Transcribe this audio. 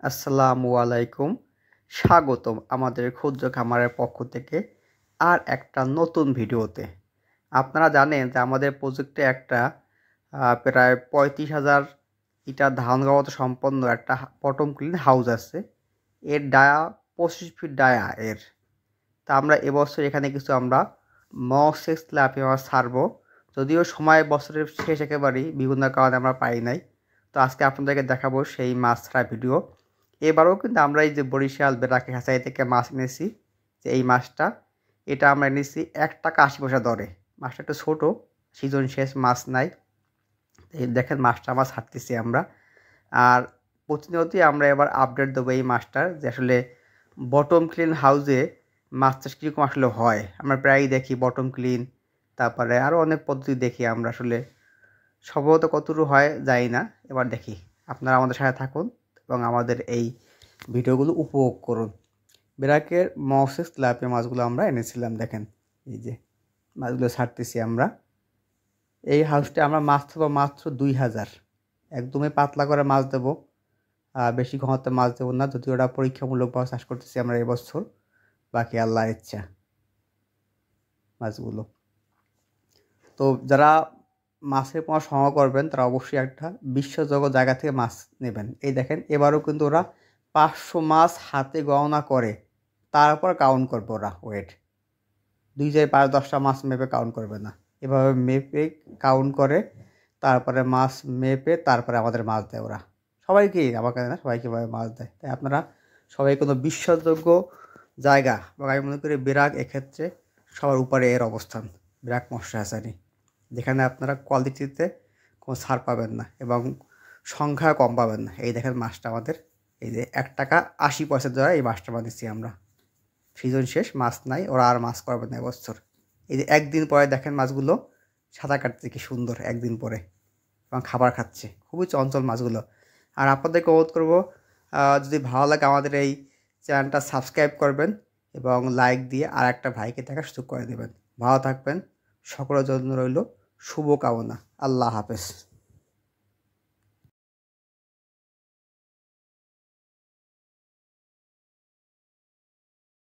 আসসালামু আলাইকুম। স্বাগতম আমাদের ক্ষুদ্র খামারের পক্ষ থেকে আর একটা নতুন ভিডিওতে। আপনারা জানেন যে আমাদের প্রজেক্টে একটা প্রায় ৩৫,০০০ ইটার ধান গাওয়াতে সম্পন্ন একটা বটম ক্লিন হাউস আছে। এর ডায়া ২৫ ফিট ডায়া এর। তা আমরা এবছর এখানে কিছু মক্সেস তেলাপিয়া মাছ ছাড়বো। যদিও সময় বছরের শেষ একেবারেই বিভিন্ন কারণে আমরা পাই নাই। তো আজকে আপনাদেরকে দেখাবো সেই মাছ ছাড়া ভিডিও। এবারেও কিন্তু আমরা এই যে বরিশাল বেড়াকে হাসাই থেকে মাছ এনেছি, যে এই মাছটা এটা আমরা এনেছি ৳১.৮০ দরে। মাছটা একটু ছোটো, সিজন শেষ, মাছ নাই। এই দেখেন মাছটা আমরা ছাড়তেছি আমরা। আর প্রতিনিয়তই আমরা এবার আপডেট দেবো এই মাছটার, যে আসলে বটম ক্লিন হাউসে মাছ চাষ কীরকম আসলে হয়। আমরা প্রায়ই দেখি বটম ক্লিন, তারপরে আরও অনেক পদ্ধতি দেখি আমরা, আসলে সম্ভবত কতটুকু হয় জানি না। এবার দেখি, আপনারা আমাদের সাথে থাকুন এবং আমাদের এই ভিডিওগুলো উপভোগ করুন। বেরাকের মক্সেস তেলাপিয়া মাছগুলো আমরা এনেছিলাম, দেখেন এই যে মাছগুলো ছাড়তেছি আমরা। এই হাউসটা আমরা মাছ দেবো মাত্র ২,০০০, একদমই পাতলা করে মাছ দেবো, বেশি ঘনত্ব মাছ দেবো না। যদি ওটা পরীক্ষামূলকভাবে চাষ করতেছি আমরা এবছর, বাকি আল্লাহর ইচ্ছা মাছগুলো। তো যারা মাছের পোনা সংগ্রহ করবেন তারা অবশ্যই একটা বিশ্বাসযোগ্য জায়গা থেকে মাছ নেবেন। এই দেখেন এবারও কিন্তু ওরা ৫০০ মাছ হাতে গণনা করে তারপর কাউন্ট করবে ওরা ওয়েট। ২ জায়গায় ৫-১০টা মাছ মেপে কাউন্ট করবে না, এভাবে মেপে কাউন্ট করে, তারপরে মাছ মেপে তারপরে আমাদের মাছ দেয় ওরা। সবাইকেই, আমাকে না, সবাইকে এভাবে মাছ দেয়। তাই আপনারা সবাই কোনো বিশ্বাসযোগ্য জায়গা, এবং আমি মনে করি বেরাক এক্ষেত্রে সবার উপরে এর অবস্থান, বেরাক মৎস্য হ্যাচারী, যেখানে আপনারা কোয়ালিটিতে কোনো ছাড় পাবেন না এবং সংখ্যা কম পাবেন না। এই দেখেন মাছটা আমাদের, এই যে ৳১.৮০ দ্বারা এই মাছটা বানিয়েছি আমরা। সিজন শেষ, মাছ নাই, ওরা আর মাছ করবে না এবছর। এই যে একদিন পরে দেখেন মাছগুলো সাঁতার কাটতে কি সুন্দর, একদিন পরে, এবং খাবার খাচ্ছে, খুবই চঞ্চল মাছগুলো। আর আপনাদেরকে অনুরোধ করবো, যদি ভালো লাগে আমাদের এই চ্যানেলটা সাবস্ক্রাইব করবেন এবং লাইক দিয়ে আর একটা ভাইকে দেখার সুযোগ করে দেবেন। ভালো থাকবেন, সকলের জন্য রইল শুভকামনা। আল্লাহ হাফেজ।